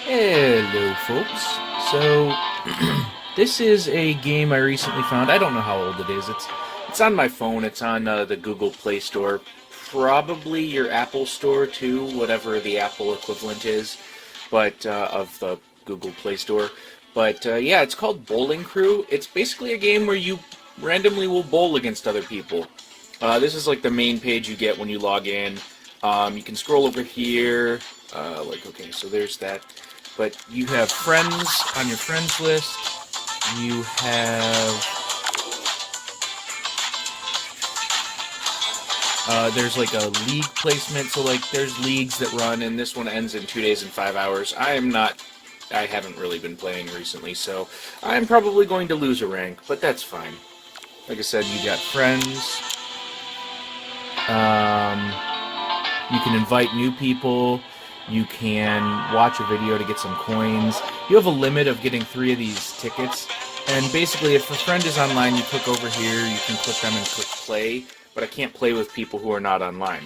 Hello, folks. So, this is a game I recently found. I don't know how old it is. It's on my phone. It's on the Google Play Store, probably your Apple Store too, whatever the Apple equivalent is, but of the Google Play Store. But yeah, it's called Bowling Crew. It's basically a game where you randomly will bowl against other people. This is like the main page you get when you log in. You can scroll over here. Okay, so there's that. But you have friends on your friends list. You have there's like a league placement. So like there's leagues that run, and this one ends in 2 days and 5 hours. I haven't really been playing recently, so I'm probably going to lose a rank, but that's fine. Like I said, you got friends. You can invite new people. You can watch a video to get some coins. You have a limit of getting 3 of these tickets. And basically, if a friend is online, you click over here, you can click them and click play. But I can't play with people who are not online.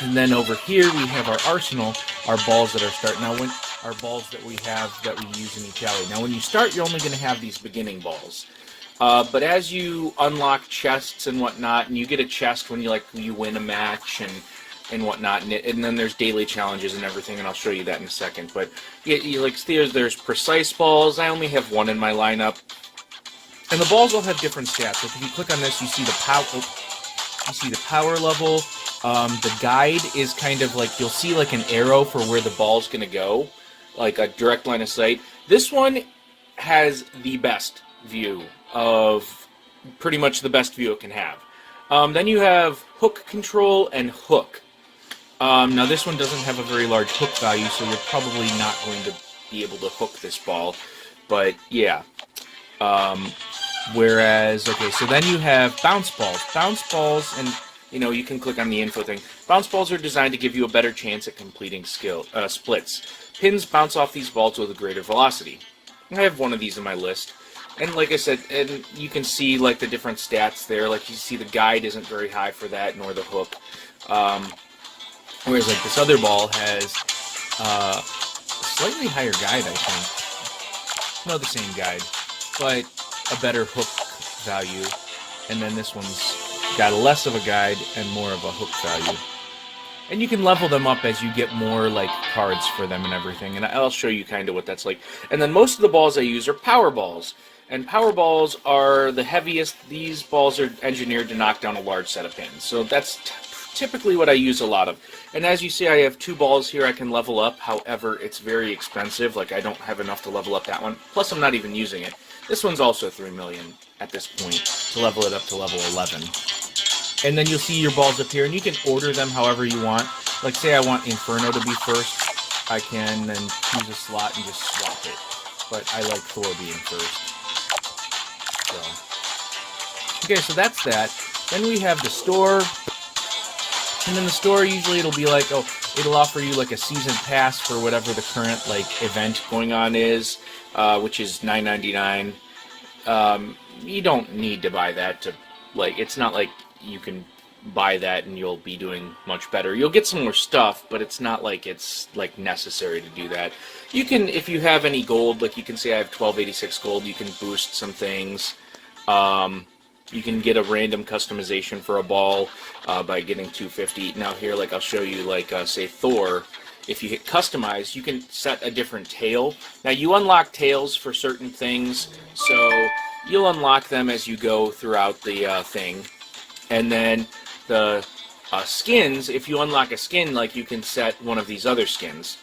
And then over here, we have our arsenal, our balls that are starting. Now, our balls that we have that we use in each alley. Now, when you start, you're only going to have these beginning balls. But as you unlock chests and whatnot, and you get a chest when you win a match and whatnot, and then there's daily challenges and everything, and I'll show you that in a second. But yeah, there's precise balls. I only have 1 in my lineup, and the balls all have different stats. Like if you click on this, you see the power. You see the power level. The guide is kind of like you'll see like an arrow for where the ball's gonna go, like a direct line of sight. This one has the best view of pretty much the best view it can have. Then you have hook control and hook. Now this one doesn't have a very large hook value, so you're probably not going to be able to hook this ball. But yeah. Whereas, okay, so then you have bounce balls. Bounce balls, and you can click on the info thing. Bounce balls are designed to give you a better chance at completing splits. Pins bounce off these balls with a greater velocity. I have 1 of these in my list. And like I said, and you can see like the different stats there. Like you see the guide isn't very high for that, nor the hook. Whereas like this other ball has a slightly higher guide, I think. No, the same guide, but a better hook value. And then this one's got less of a guide and more of a hook value. And you can level them up as you get more like cards for them and everything. And I'll show you kind of what that's like. And then most of the balls I use are power balls. And power balls are the heaviest. These balls are engineered to knock down a large set of pins. So that's typically what I use a lot of. And as you see, I have 2 balls here I can level up. However, it's very expensive. Like I don't have enough to level up that one. Plus I'm not even using it. This one's also 3 million at this point to level it up to level 11. And then you'll see your balls up here, and you can order them however you want. Like say I want Inferno to be first, I can then choose a slot and just swap it. But I like Thor being first. So okay, so that's that. Then we have the store. And in the store, usually it'll be like, it'll offer you like a season pass for whatever the current like event going on is, which is $9.99. You don't need to buy that to it's not like you can buy that and you'll be doing much better. You'll get some more stuff, but it's not like it's like necessary to do that. You can, if you have any gold, like you can say I have 1286 gold, you can boost some things. You can get a random customization for a ball by getting 250. Now here, like I'll show you, like say Thor, if you hit customize, you can set a different tail. Now you unlock tails for certain things, so you'll unlock them as you go throughout the thing. And then the skins, if you unlock a skin, like you can set one of these other skins.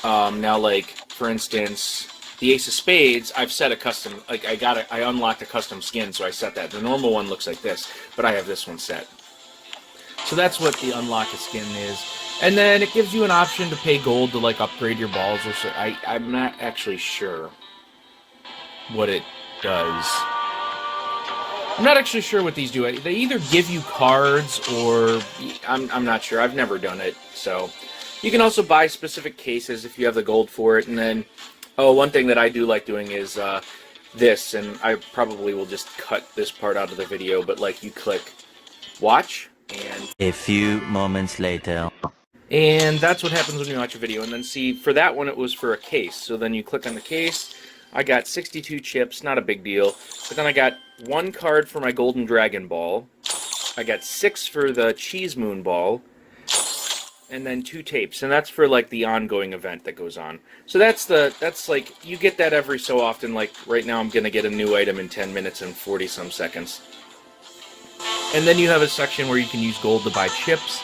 Now, like for instance, the Ace of Spades, I've set a custom, like I unlocked a custom skin, so I set that. The normal one looks like this, but I have this one set. So that's what the unlock a skin is. And then it gives you an option to pay gold to like upgrade your balls or so. I'm not actually sure what it does. I'm not actually sure what these do. They either give you cards or I'm not sure. I've never done it. So you can also buy specific cases if you have the gold for it. And then, one thing that I do like doing is this, and I probably will just cut this part out of the video, but like you click watch and A few moments later. And that's what happens when you watch a video. And then see, for that one, it was for a case. So then you click on the case. I got 62 chips, not a big deal. But then I got 1 card for my Golden Dragon Ball. I got 6 for the Cheese Moon Ball. And then 2 tapes. And that's for, like, the ongoing event that goes on. So that's like, you get that every so often. Like, right now I'm going to get a new item in 10 minutes and 40-some seconds. And then you have a section where you can use gold to buy chips.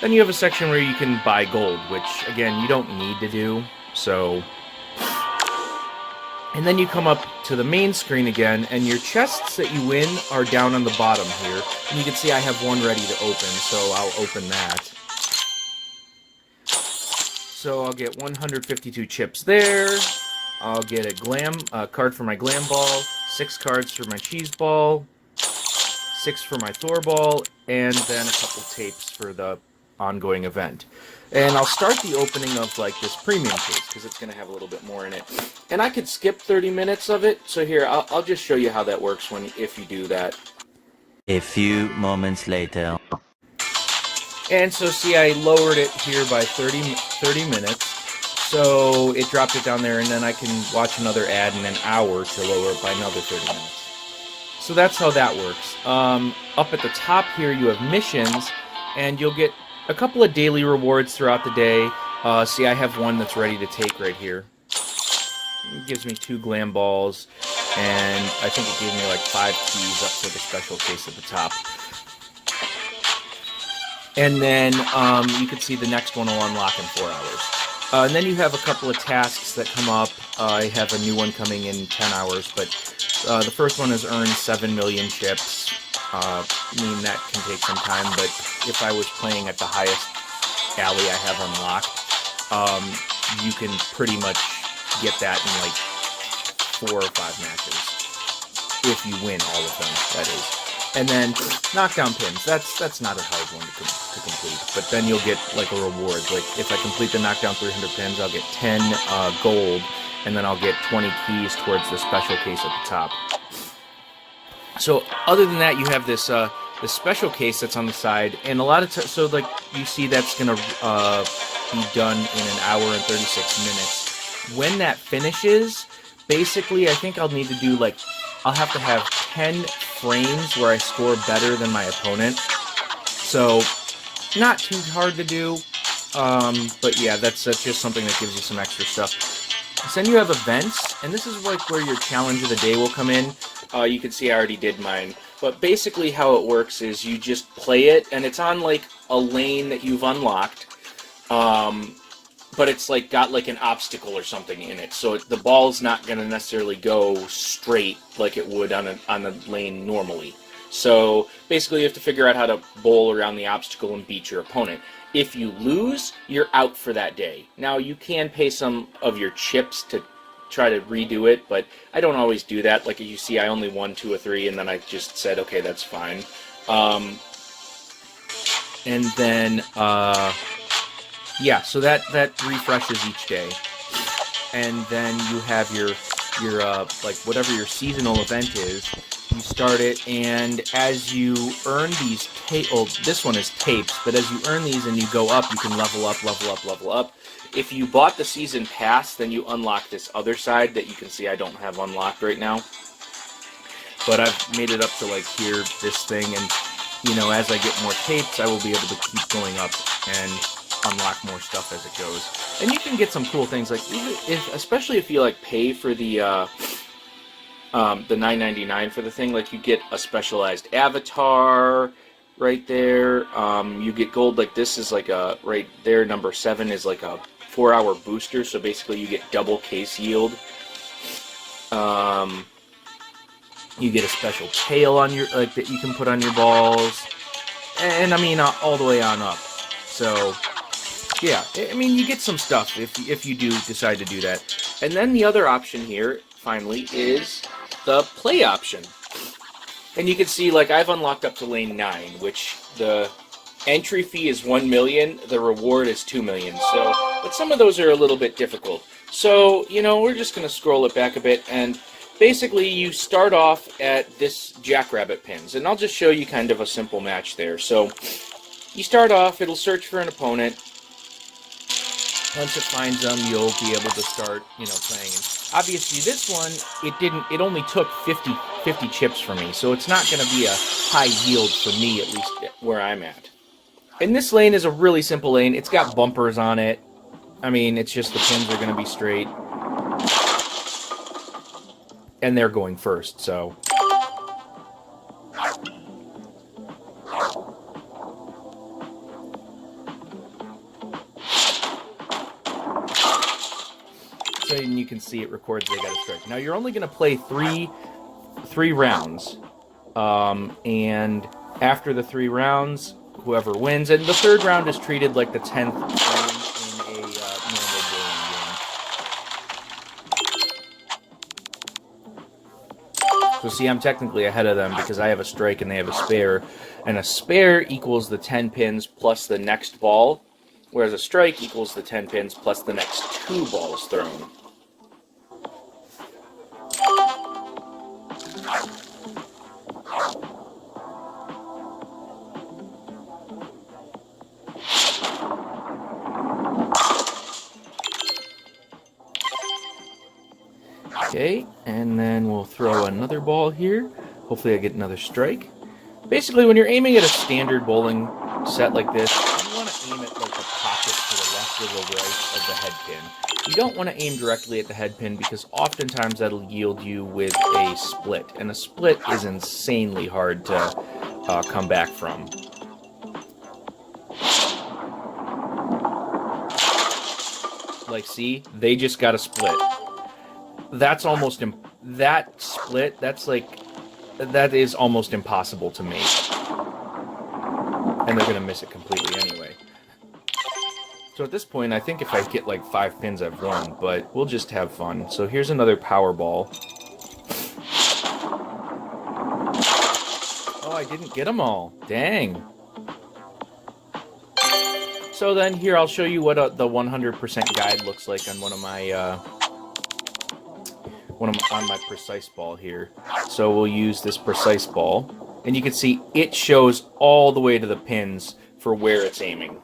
Then you have a section where you can buy gold, which, again, you don't need to do. So... And then you come up to the main screen again, and your chests that you win are down on the bottom here. And you can see I have one ready to open, so I'll open that. So I'll get 152 chips there. I'll get a card for my Glam Ball, 6 cards for my Cheese Ball, 6 for my Thor Ball, and then a couple tapes for the ongoing event. And I'll start the opening of, like, this premium case, because it's going to have a little bit more in it. And I could skip 30 minutes of it, so here, I'll just show you how that works if you do that. A few moments later. And so, see, I lowered it here by 30 minutes, so it dropped it down there, and then I can watch another ad in an hour to lower it by another 30 minutes. So that's how that works. Up at the top here, you have missions, and you'll get a couple of daily rewards throughout the day. See, I have one that's ready to take right here. It gives me 2 Glam Balls, and I think it gave me like 5 keys up for the special case at the top. And then you can see the next one will unlock in 4 hours. And then you have a couple of tasks that come up. I have a new one coming in 10 hours, but the first one is earn 7 million chips. I mean, that can take some time, but if I was playing at the highest alley I have unlocked, you can pretty much get that in like 4 or 5 matches. If you win all of them, that is. And then knockdown pins, that's not a hard one to complete, but then you'll get like a reward. Like if I complete the knockdown 300 pins, I'll get 10 gold, and then I'll get 20 keys towards the special case at the top. So other than that, you have this special case that's on the side, and a lot of so like you see that's gonna be done in an hour and 36 minutes. When that finishes, basically, I think I'll need to do like I'll have to have 10 frames where I score better than my opponent. So not too hard to do, but yeah, that's just something that gives you some extra stuff. So then you have events, and this is like where your challenge of the day will come in. You can see I already did mine. But basically how it works is you just play it, and it's on like a lane that you've unlocked. But it's like got like an obstacle or something in it. So the ball's not going to necessarily go straight like it would on a lane normally. So basically you have to figure out how to bowl around the obstacle and beat your opponent. If you lose, you're out for that day. Now you can pay some of your chips to try to redo it, but I don't always do that. Like you see, I only won 2 or 3, and then I just said, okay, that's fine. And then, yeah, so that refreshes each day. And then you have your like whatever your seasonal event is, you start it, and as you earn these this one is tapes, but as you earn these and you go up, you can level up, level up, level up. If you bought the season pass, then you unlock this other side that you can see I don't have unlocked right now. But I've made it up to like here, this thing, and you know, as I get more tapes, I will be able to keep going up and unlock more stuff as it goes. And you can get some cool things, like especially if you like pay for the $9.99 for the thing, like you get a specialized avatar right there. You get gold, like this is like a, right there, number 7 is like a 4-hour booster, so basically you get double case yield. You get a special tail on your, like, that you can put on your balls, and I mean all the way on up. So yeah, I mean you get some stuff if you do decide to do that. And then the other option here, finally, is the play option. And you can see, like, I've unlocked up to lane 9, which the entry fee is 1 million, the reward is 2 million. So, but some of those are a little bit difficult. So, you know, we're just going to scroll it back a bit, and basically you start off at this Jackrabbit pins. And I'll just show you kind of a simple match there. So, you start off, it'll search for an opponent, Once it finds them, you'll be able to start, playing. And obviously, this one, it only took 50 chips for me, so it's not going to be a high yield for me, at least where I'm at. And this lane is a really simple lane. It's got bumpers on it. I mean, it's just the pins are going to be straight. And they're going first, so... So you can see it records they got a strike. Now, you're only going to play three rounds. And after the 3 rounds, whoever wins... And the 3rd round is treated like the 10th round in a normal bowling game. So see, I'm technically ahead of them because I have a strike and they have a spare. And a spare equals the 10 pins plus the next ball, whereas a strike equals the 10 pins plus the next 2 balls thrown. Okay, and then we'll throw another ball here. Hopefully I get another strike. Basically, when you're aiming at a standard bowling set like this, you want to aim at like the pocket to the left or the right of the head pin. You don't want to aim directly at the head pin because oftentimes that'll yield you with a split. And a split is insanely hard to come back from. Like, see? They just got a split. That's almost... that split, that is almost impossible to make. And they're going to miss it completely anyway. So at this point, I think if I get like 5 pins, I've won. But we'll just have fun. So here's another power ball. Oh, I didn't get them all. Dang. So then here, I'll show you what the 100% guide looks like on one of my... on my precise ball here. So we'll use this precise ball. And you can see it shows all the way to the pins for where it's aiming.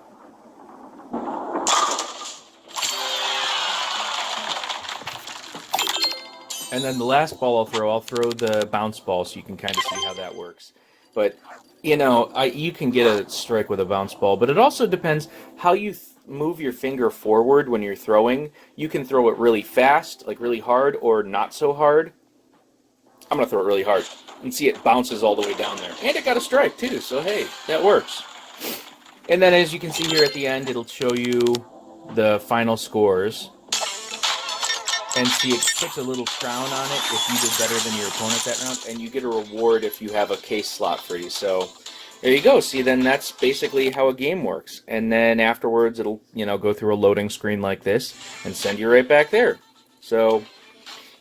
And then the last ball I'll throw the bounce ball so you can kind of see how that works. But, you can get a strike with a bounce ball, but it also depends how you move your finger forward when you're throwing. You can throw it really fast, like really hard, or not so hard. I'm going to throw it really hard. And see it bounces all the way down there. And it got a strike, too, so hey, that works. And then as you can see here at the end, it'll show you the final scores. And see, it puts a little crown on it if you did better than your opponent that round, and you get a reward if you have a case slot free. So there you go. See, then that's basically how a game works. And then afterwards, it'll go through a loading screen like this and send you right back there. So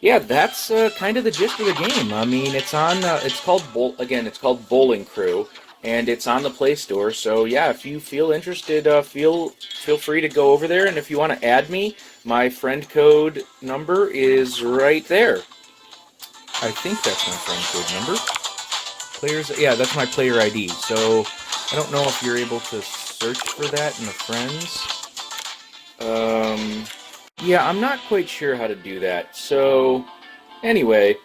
yeah, that's kind of the gist of the game. I mean, it's on. It's called Bowling Crew. And it's on the Play Store, so yeah, if you feel interested, feel free to go over there. And if you want to add me, my friend code number is right there. I think that's my friend code number. Yeah, that's my player ID. So I don't know if you're able to search for that in the friends. Yeah, I'm not quite sure how to do that. So anyway.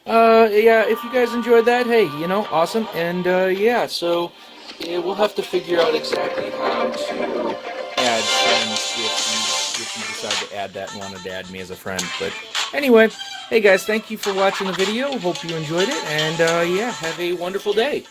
Yeah, if you guys enjoyed that, hey, awesome. And, yeah, so we'll have to figure out exactly how to add friends if you decide to add that and wanted to add me as a friend. But anyway, hey guys, thank you for watching the video. Hope you enjoyed it. And, yeah, have a wonderful day.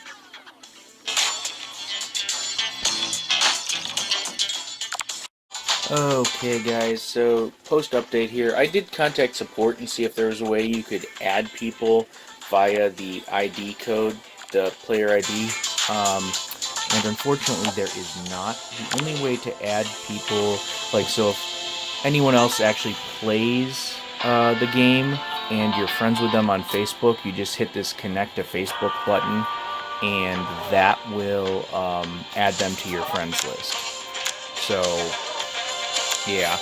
Okay guys, so post update here. I did contact support and see if there was a way you could add people via the ID code, the player ID, and unfortunately there is not. The only way to add people, so if anyone else actually plays the game and you're friends with them on Facebook, you just hit this connect to Facebook button and that will add them to your friends list. So yeah,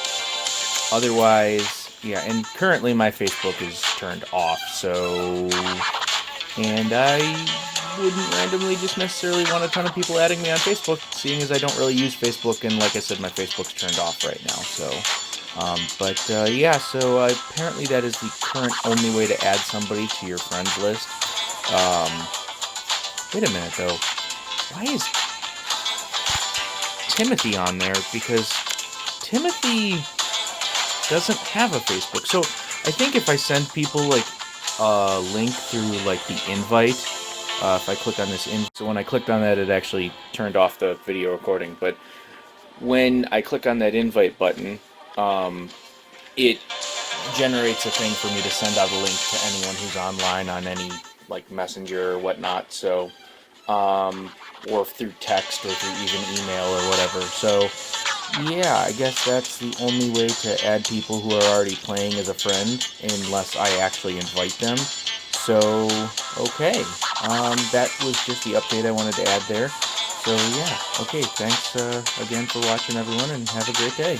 otherwise, yeah, and currently my Facebook is turned off, so, and I wouldn't randomly just necessarily want a ton of people adding me on Facebook, seeing as I don't really use Facebook, and like I said, my Facebook's turned off right now, so... yeah, so apparently that is the current only way to add somebody to your friends list. Wait a minute, though. Why is Timothy on there? Because Timothy doesn't have a Facebook. So I think if I send people, like, a link through, like, the invite, if I click on this so when I clicked on that, it actually turned off the video recording, but when I click on that invite button, it generates a thing for me to send out a link to anyone who's online on any, like, messenger or whatnot, so, or through text or through even email or whatever. So, yeah, I guess that's the only way to add people who are already playing as a friend, unless I actually invite them. So, okay, that was just the update I wanted to add there. So, yeah, okay, thanks again for watching, everyone, and have a great day.